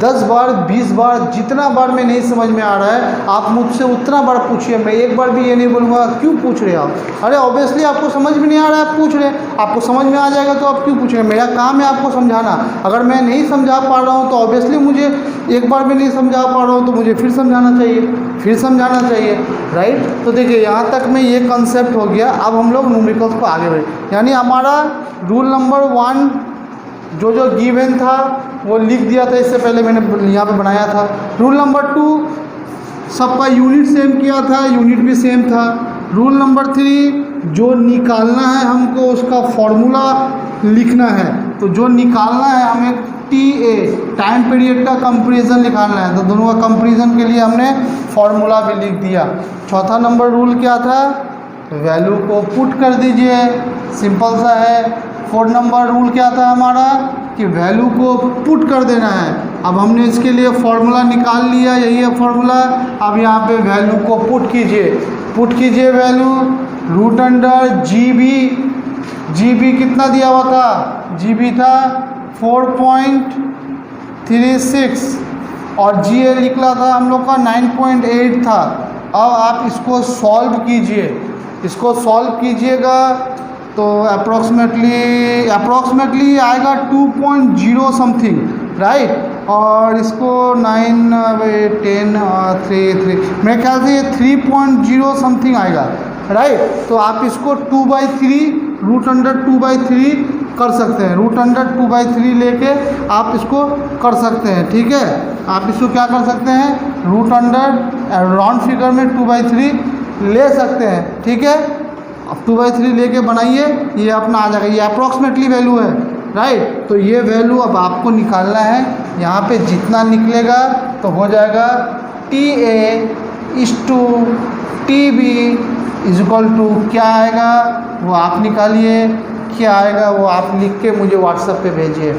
10 बार 20 बार, जितना बार में नहीं समझ में आ रहा है आप मुझसे उतना बार पूछिए। मैं एक बार भी ये नहीं बोलूँगा क्यों पूछ रहे आप, अरे ऑब्वियसली आपको समझ में नहीं आ रहा है आप पूछ रहे हैं, आपको समझ में आ जाएगा तो आप क्यों पूछ रहे हैं। मेरा काम है आपको समझाना। अगर मैं नहीं समझा पा रहा हूँ तो ऑब्वियसली मुझे एक बार भी नहीं समझा पा रहा हूँ तो मुझे फिर समझाना चाहिए, राइट। तो देखिए यहाँ तक में ये कंसेप्ट हो गया। अब हम लोग न्यूमेरिकल्स को आगे बढ़े, यानी हमारा रूल नंबर 1 जो गिवन था वो लिख दिया था, इससे पहले मैंने यहाँ पे बनाया था। रूल नंबर 2 सबका यूनिट सेम किया था, यूनिट भी सेम था। रूल नंबर 3 जो निकालना है हमको उसका फॉर्मूला लिखना है, तो जो निकालना है हमें TA टाइम पीरियड का कंपैरिजन निकालना है, तो दोनों का कंपैरिजन के लिए हमने फॉर्मूला भी लिख दिया। चौथा नंबर रूल क्या था, वैल्यू को पुट कर दीजिए, सिंपल सा है। 4 नंबर रूल क्या था हमारा कि वैल्यू को पुट कर देना है। अब हमने इसके लिए फॉर्मूला निकाल लिया, यही है फॉर्मूला। अब यहाँ पे वैल्यू को पुट कीजिए वैल्यू रूट अंडर GB कितना दिया हुआ था, GB था 4.36 और GA निकला था हम लोग का 9.8 था। अब आप इसको सॉल्व कीजिएगा तो अप्रॉक्सीमेटली आएगा 2.0 समथिंग, राइट। और इसको 9 10 3 मेरे ख्याल से ये 3.0 समथिंग आएगा, राइट। तो आप इसको 2/3 रूट अंडर 2/3 कर सकते हैं, रूट अंडर 2/3 लेके आप इसको कर सकते हैं, ठीक है। आप इसको क्या कर सकते हैं, रूट अंडर राउंड फिगर में 2/3 ले सकते हैं, ठीक है। अब 2/3 लेके बनाइए, ये अपना आ जाएगा, ये अप्रॉक्सीमेटली वैल्यू है, राइट। तो ये वैल्यू अब आपको निकालना है, यहाँ पे जितना निकलेगा तो हो जाएगा TA/TB = क्या आएगा वो आप निकालिए, क्या आएगा वो आप लिख के मुझे व्हाट्सएप पे भेजिए,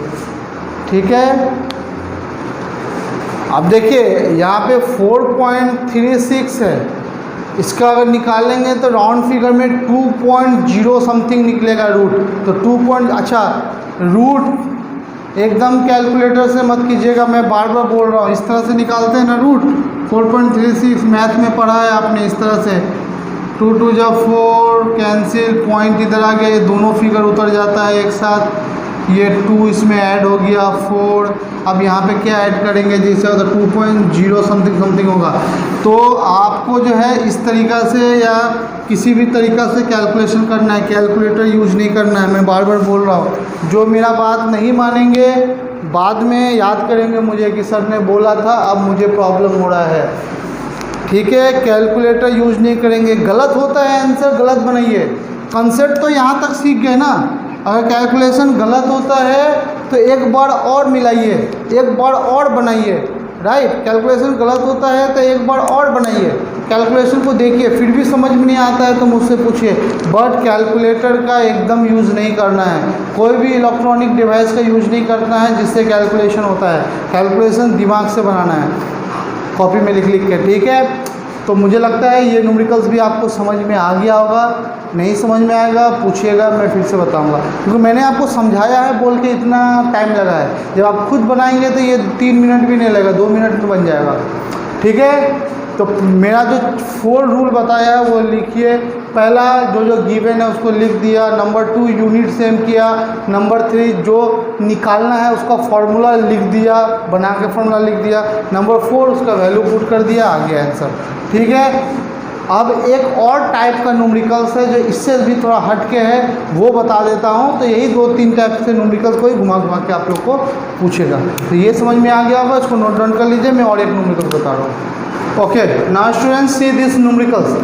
ठीक है। अब देखिए यहाँ पे 4.36 है, इसका अगर निकालेंगे तो राउंड फिगर में 2.0 समथिंग निकलेगा रूट। तो अच्छा रूट एकदम कैलकुलेटर से मत कीजिएगा, मैं बार बार बोल रहा हूँ, इस तरह से निकालते हैं ना रूट। 4.36 मैथ में पढ़ा है आपने, इस तरह से 2 2 जा 4 कैंसिल, पॉइंट इधर आ गया, ये दोनों फिगर उतर जाता है एक साथ, ये 2 इसमें ऐड हो गया 4। अब यहाँ पे क्या ऐड करेंगे जिससे होता 2.0 समथिंग होगा। तो आपको जो है इस तरीक़ा से या किसी भी तरीक़ा से कैलकुलेशन करना है, कैलकुलेटर यूज नहीं करना है, मैं बार बार बोल रहा हूँ। जो मेरा बात नहीं मानेंगे बाद में याद करेंगे मुझे कि सर ने बोला था, अब मुझे प्रॉब्लम हो रहा है, ठीक है। कैलकुलेटर यूज नहीं करेंगे, गलत होता है आंसर, गलत बनाइए। कंसेप्ट तो यहाँ तक सीख गए ना, अगर कैलकुलेशन गलत होता है तो एक बार और मिलाइए, एक बार और बनाइए, राइट। कैलकुलेशन गलत होता है तो एक बार और बनाइए, कैलकुलेशन को देखिए, फिर भी समझ में नहीं आता है तो मुझसे पूछिए। बट कैलकुलेटर का एकदम यूज़ नहीं करना है, कोई भी इलेक्ट्रॉनिक डिवाइस का यूज़ नहीं करना है जिससे कैलकुलेशन होता है। कैलकुलेशन दिमाग से बनाना है, कॉपी में लिख लिख के, ठीक है। तो मुझे लगता है ये न्यूमेरिकल्स भी आपको समझ में आ गया होगा। नहीं समझ में आएगा पूछिएगा, मैं फिर से बताऊंगा, क्योंकि मैंने आपको समझाया है बोल के इतना टाइम लगा है। जब आप खुद बनाएंगे तो ये 3 मिनट भी नहीं लगेगा, 2 मिनट में बन जाएगा, ठीक है। तो मेरा जो 4 रूल बताया है वो लिखिए। पहला जो गिवन है उसको लिख दिया, नंबर 2 यूनिट सेम किया, नंबर 3 जो निकालना है उसका फॉर्मूला लिख दिया, बना के फॉर्मूला लिख दिया, नंबर 4 उसका वैल्यू पुट कर दिया, आ गया आंसर, ठीक है। अब एक और टाइप का न्यूमेरिकल्स है जो इससे भी थोड़ा हट के है, वो बता देता हूँ। तो यही 2-3 टाइप से न्यूमेरिकल्स को ही घुमा के आप लोग को पूछेगा। तो ये समझ में आ गया होगा, इसको नोट डाउन कर लीजिए, मैं और एक न्यूमेरिकल बता रहा हूँ। Okay, now students see this numericals.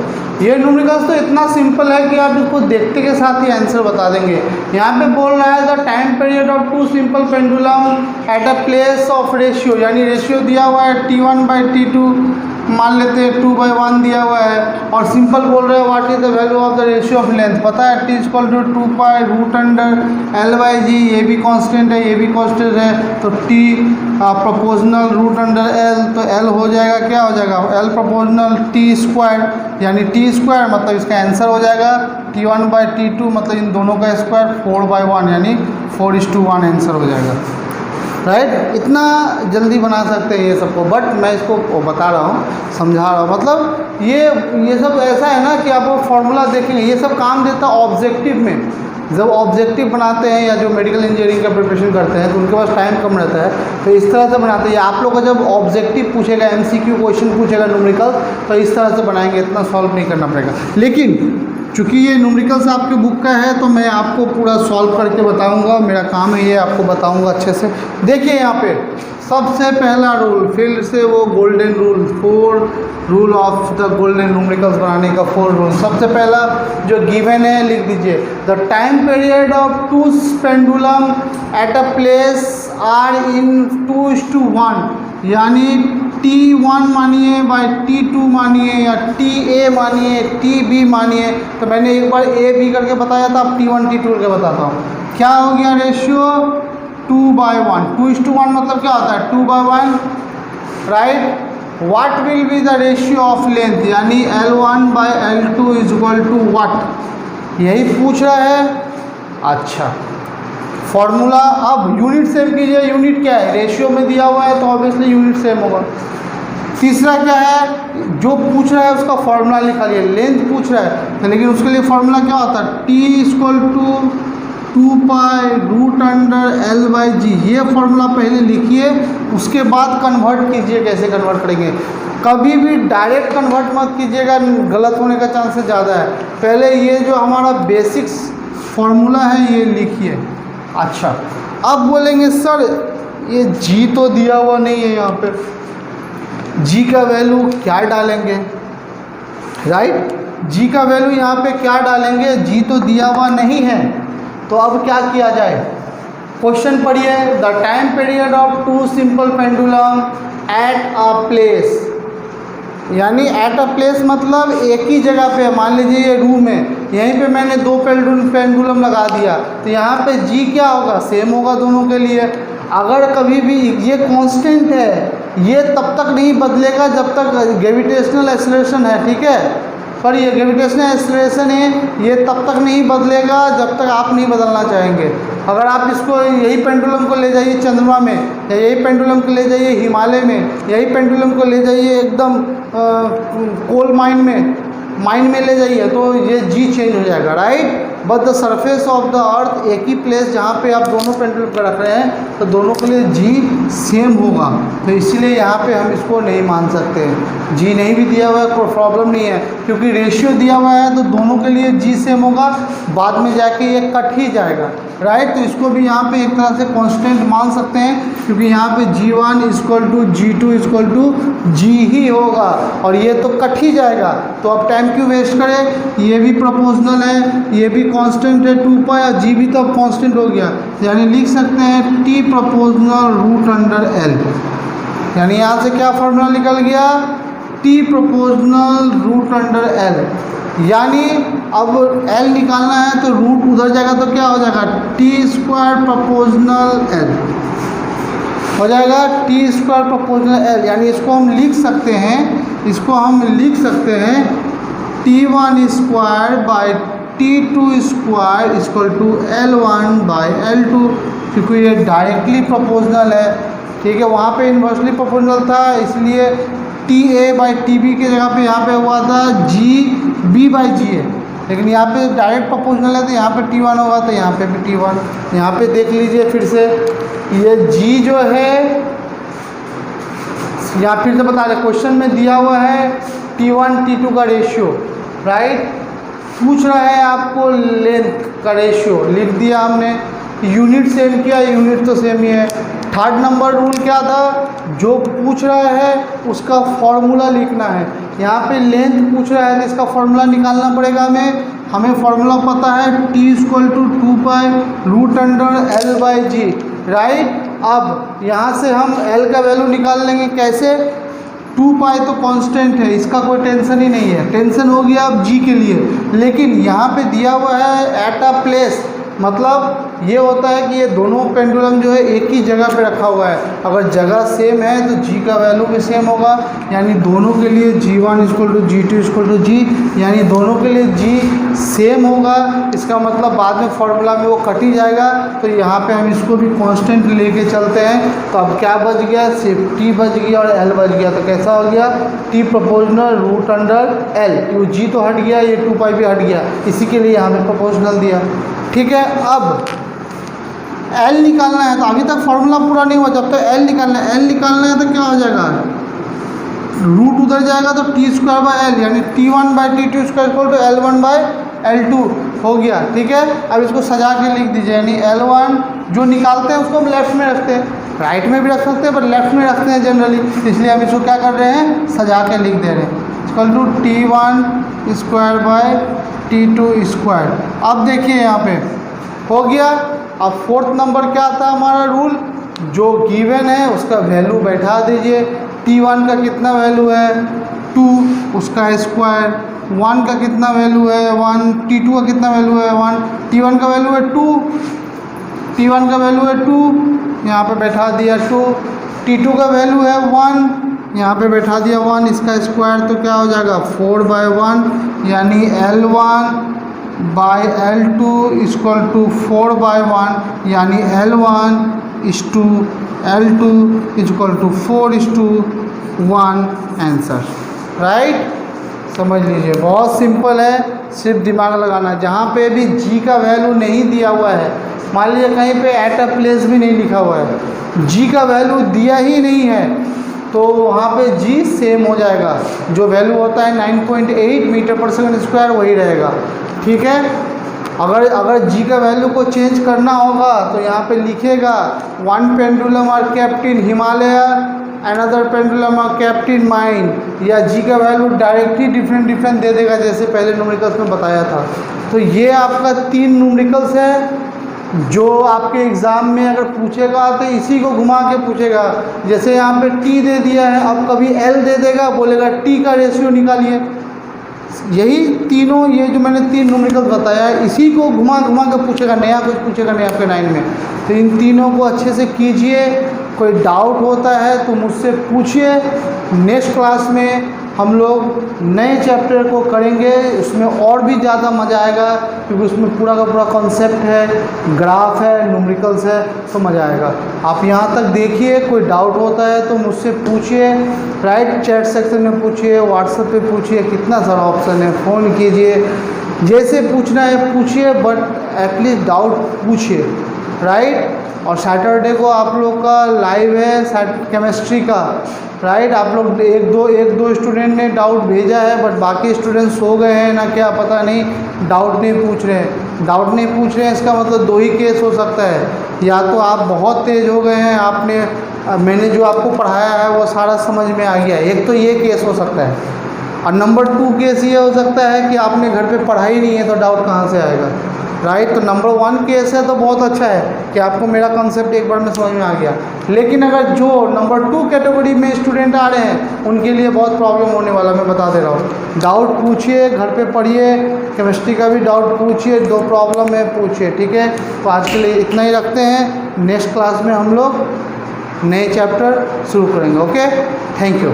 ये न्यूमेरिकल्स तो इतना सिंपल है कि आप इसको देखते के साथ ही आंसर बता देंगे। यहाँ पे बोल रहा है the time period of 2 simple pendulum at a place of ratio, यानी रेशियो दिया हुआ है T1/T2, मान लेते हैं 2/1 दिया हुआ है, और सिंपल बोल रहे हैं what is the value of the ratio of length. पता है T = 2π√L/g, ये भी कांस्टेंट है, ये भी कांस्टेंट है, तो T प्रोपोर्शनल √L, तो L हो जाएगा, क्या हो जाएगा L प्रोपोर्शनल T², यानी T² मतलब इसका आंसर हो जाएगा T1/T2, मतलब इन दोनों का स्क्वायर 4/1, यानी 4:1 आंसर हो जाएगा, राइट। इतना जल्दी बना सकते हैं ये सबको, बट मैं इसको बता रहा हूँ, समझा रहा हूँ। मतलब ये सब ऐसा है ना कि आप वो फार्मूला देखेंगे, ये सब काम देता है ऑब्जेक्टिव में। जब ऑब्जेक्टिव बनाते हैं या जो मेडिकल इंजीनियरिंग का प्रिपरेशन करते हैं तो उनके पास टाइम कम रहता है, तो इस तरह से बनाते हैं। आप लोग को जब ऑब्जेक्टिव पूछेगा, MCQ क्वेश्चन पूछेगा न्यूमेरिकल, तो इस तरह से बनाएंगे, इतना सॉल्व नहीं करना पड़ेगा। लेकिन चूँकि ये न्यूमेरिकल्स आपके बुक का है तो मैं आपको पूरा सॉल्व करके बताऊंगा, मेरा काम है ये, आपको बताऊंगा अच्छे से। देखिए यहाँ पे सबसे पहला रूल, फिर से वो golden rule, 4 rule of the golden numericals बनाने का 4 रूल। सबसे पहला जो गिवन है लिख दीजिए, the time period of 2 pendulum at a place are in 2:1, यानी T1 मानिए बाय T2 मानिए या TA मानिए, TB मानिए। तो मैंने एक बार AB करके बताया था, अब T1 T2 करके बताता हूँ। क्या हो गया रेशियो 2/1, 2:1 मतलब क्या होता है 2/1, right. What will be the ratio of length, यानी L1/L2 = व्हाट, यही पूछ रहा है। अच्छा फॉर्मूला, अब यूनिट सेम कीजिए। यूनिट क्या है, रेशियो में दिया हुआ है तो ऑब्वियसली यूनिट सेम होगा। तीसरा क्या है, जो पूछ रहा है उसका फॉर्मूला लिखा लिया, लेंथ पूछ रहा है तो लेकिन उसके लिए फॉर्मूला क्या होता है T = 2π√L/g, ये फॉर्मूला पहले लिखिए, उसके बाद कन्वर्ट कीजिए। कैसे कन्वर्ट करेंगे, कभी भी डायरेक्ट कन्वर्ट मत कीजिएगा, गलत होने का चांसेस ज़्यादा है। पहले ये जो हमारा बेसिक्स फॉर्मूला है ये लिखिए। अच्छा अब बोलेंगे सर ये G तो दिया हुआ नहीं है, यहाँ पे G का वैल्यू क्या डालेंगे, राइट। जी का वैल्यू यहाँ पे क्या डालेंगे, जी तो दिया हुआ नहीं है, तो अब क्या किया जाए। क्वेश्चन पढ़िए, the time period of two simple pendulum at a place, यानी एट अ प्लेस मतलब एक ही जगह पे, मान लीजिए ये रूम है, यहीं पे मैंने दो पेंडुलम लगा दिया, तो यहाँ पे जी क्या होगा, सेम होगा दोनों के लिए। अगर कभी भी ये कांस्टेंट है, ये तब तक नहीं बदलेगा जब तक ग्रेविटेशनल एक्सेलरेशन है, ठीक है, पर ये ग्रेविटेशनल एक्सेलरेशन है, ये तब तक नहीं बदलेगा जब तक आप नहीं बदलना चाहेंगे। अगर आप इसको यही पेंडुलम को ले जाइए चंद्रमा में, या यही पेंडुलम को ले जाइए हिमालय में, यही पेंडुलम को ले जाइए एकदम कोल माइन में ले जाइए, तो ये जी चेंज हो जाएगा, right. But the surface of the earth, एक ही प्लेस जहाँ पे आप दोनों पेंडुलम को रख रहे हैं, तो दोनों के लिए जी सेम होगा, तो इसलिए यहाँ पे हम इसको नहीं मान सकते। जी नहीं भी दिया हुआ है कोई प्रॉब्लम नहीं है, क्योंकि रेशियो दिया हुआ है तो दोनों के लिए जी सेम होगा, बाद में जाके ये कट ही जाएगा, राइट। तो इसको भी यहाँ पे एक तरह से कांस्टेंट मान सकते हैं, क्योंकि यहाँ पे G1 = G2 = G ही होगा, और ये तो कट ही जाएगा, तो अब टाइम क्यों वेस्ट करें। ये भी प्रोपोर्शनल है, ये भी कांस्टेंट है 2π, और जी भी तो अब कांस्टेंट हो गया, यानी लिख सकते हैं T प्रोपोर्शनल √L, यानी यहाँ से क्या फॉर्मूला निकल गया, T प्रोपोर्शनल √L, यानी अब L निकालना है तो रूट उधर जाएगा तो क्या हो जाएगा, T² प्रोपोर्शनल L हो जाएगा, T² प्रोपोर्शनल L, यानी इसको हम लिख सकते हैं, T1² T2² = L1/L2, क्योंकि ये डायरेक्टली प्रोपोर्शनल है, ठीक है। वहाँ पे इन्वर्सली प्रोपोर्शनल था, इसलिए TA/TB के जगह पे यहाँ पे हुआ था GB/GA, लेकिन यहाँ पे डायरेक्ट प्रोपोर्शनल है, तो यहाँ पे T1 होगा, तो यहाँ पे भी T1। यहाँ पे देख लीजिए फिर से, ये G जो है, यहाँ फिर से बता रहे, क्वेश्चन में दिया हुआ है T1 T2 का रेशियो, राइट। पूछ रहा है आपको लेंथ का रेशियो, लिख दिया हमने, यूनिट सेम किया, यूनिट तो सेम ही है। थर्ड नंबर रूल क्या था, जो पूछ रहा है उसका फॉर्मूला लिखना है। यहाँ पे लेंथ पूछ रहा है तो इसका फॉर्मूला निकालना पड़ेगा हमें फॉर्मूला पता है, T = 2π √L/G, राइट। अब यहाँ से हम L का वैल्यू निकाल लेंगे, कैसे, 2π तो कांस्टेंट है, इसका कोई टेंशन ही नहीं है, टेंशन हो गया अब G के लिए। लेकिन यहाँ पे दिया हुआ है एट अ प्लेस, मतलब ये होता है कि ये दोनों पेंडुलम जो है एक ही जगह पे रखा हुआ है, अगर जगह सेम है तो G का वैल्यू भी सेम होगा, यानी दोनों के लिए G1 = G2 = G, यानी दोनों के लिए G सेम होगा। इसका मतलब बाद में फॉर्मूला में वो कट ही जाएगा, तो यहाँ पे हम इसको भी कांस्टेंट लेके चलते हैं। तो अब क्या बच गया, सिर्फ T बच गया और L बच गया, तो कैसा हो गया, T प्रोपोर्शनल √L, क्यों G तो हट गया, ये 2π भी हट गया, इसी के लिए यहाँ पे प्रोपोर्शनल दिया, ठीक है। अब L निकालना है, तो अभी तक फॉर्मूला पूरा नहीं हुआ, जब तक L निकालना है तो क्या हो जाएगा, रूट उधर जाएगा तो T²/L, यानी T1/T2² = L1/L2 हो गया, ठीक है। अब इसको सजा के लिख दीजिए, यानी L1 जो निकालते हैं उसको हम लेफ्ट में रखते हैं, राइट में भी रख सकते हैं, पर लेफ्ट में रखते हैं जनरली, इसलिए हम इसको क्या कर रहे हैं, सजा के लिख दे रहे हैं, T1²/T2²। अब देखिए यहाँ पे हो गया। अब फोर्थ नंबर क्या था हमारा रूल, जो गिवन है उसका वैल्यू बैठा दीजिए। T1 का कितना वैल्यू है 2, उसका स्क्वायर, 1 का कितना वैल्यू है 1, T2 का कितना वैल्यू है 1, T1 का वैल्यू है 2, T1 का वैल्यू है 2, यहाँ पे बैठा दिया 2, T2 का वैल्यू है 1, यहाँ पे बैठा दिया 1, इसका स्क्वायर, तो क्या हो जाएगा 4/1, यानी L1/L2 = 4/1, यानी L1 = L2 = 4:1 आंसर, राइट। समझ लीजिए, बहुत सिंपल है, सिर्फ दिमाग लगाना। जहाँ पे भी G का वैल्यू नहीं दिया हुआ है, मान लीजिए कहीं पे एट अ प्लेस भी नहीं लिखा हुआ है, G का वैल्यू दिया ही नहीं है, तो वहाँ पे G सेम हो जाएगा, जो वैल्यू होता है 9.8 मीटर/सेकंड² वही रहेगा, ठीक है। अगर G का वैल्यू को चेंज करना होगा तो यहाँ पे लिखेगा 1 pendulum are kept in Himalaya another pendulum kept in mind, या जी का वैल्यू डायरेक्टली डिफरेंट दे देगा जैसे पहले न्यूमेरिकल्स में बताया था। तो ये आपका 3 न्यूमेरिकल्स है जो आपके एग्ज़ाम में अगर पूछेगा तो इसी को घुमा के पूछेगा। जैसे यहाँ पे टी दे दिया है, अब कभी एल दे देगा, बोलेगा टी का रेशियो निकालिए। यही तीनों, ये जो मैंने 3 न्यूमेरिकल्स बताया है, इसी को घुमा के पूछेगा, नया कुछ पूछेगा नहीं आपके 9 में। तो इन तीनों को अच्छे से कीजिए। कोई डाउट होता है तो मुझसे पूछिए। नेक्स्ट क्लास में हम लोग नए चैप्टर को करेंगे, उसमें और भी ज़्यादा मज़ा आएगा क्योंकि उसमें पूरा का पूरा कॉन्सेप्ट है, ग्राफ है, न्यूमेरिकल्स है, तो मज़ा आएगा। आप यहाँ तक देखिए, कोई डाउट होता है तो मुझसे पूछिए, राइट, चैट सेक्शन में पूछिए, व्हाट्सएप पे पूछिए, कितना सारा ऑप्शन है, फ़ोन कीजिए, जैसे पूछना है पूछिए, बट एटलीस्ट डाउट पूछिए, राइट। और सैटरडे को आप लोग का लाइव है केमिस्ट्री का, राइट। आप लोग एक दो स्टूडेंट ने डाउट भेजा है, बट बाकी स्टूडेंट सो गए हैं ना क्या पता नहीं, डाउट नहीं पूछ रहे हैं। इसका मतलब 2 ही केस हो सकता है, या तो आप बहुत तेज़ हो गए हैं, मैंने जो आपको पढ़ाया है वो सारा समझ में आ गया, एक तो ये केस हो सकता है, और नंबर 2 केस ये हो सकता है कि आपने घर पे पढ़ाई नहीं है तो डाउट कहाँ से आएगा, राइट। तो नंबर 1 केस है तो बहुत अच्छा है कि आपको मेरा कॉन्सेप्ट एक बार में समझ में आ गया। लेकिन अगर जो नंबर 2 कैटेगरी में स्टूडेंट आ रहे हैं उनके लिए बहुत प्रॉब्लम होने वाला, मैं बता दे रहा हूँ। डाउट पूछिए, घर पे पढ़िए, केमिस्ट्री का भी डाउट पूछिए, 2 प्रॉब्लम है पूछिए, ठीक है। तो आज के लिए इतना ही रखते हैं। नेक्स्ट क्लास में हम लोग नए चैप्टर शुरू करेंगे। Okay, thank you.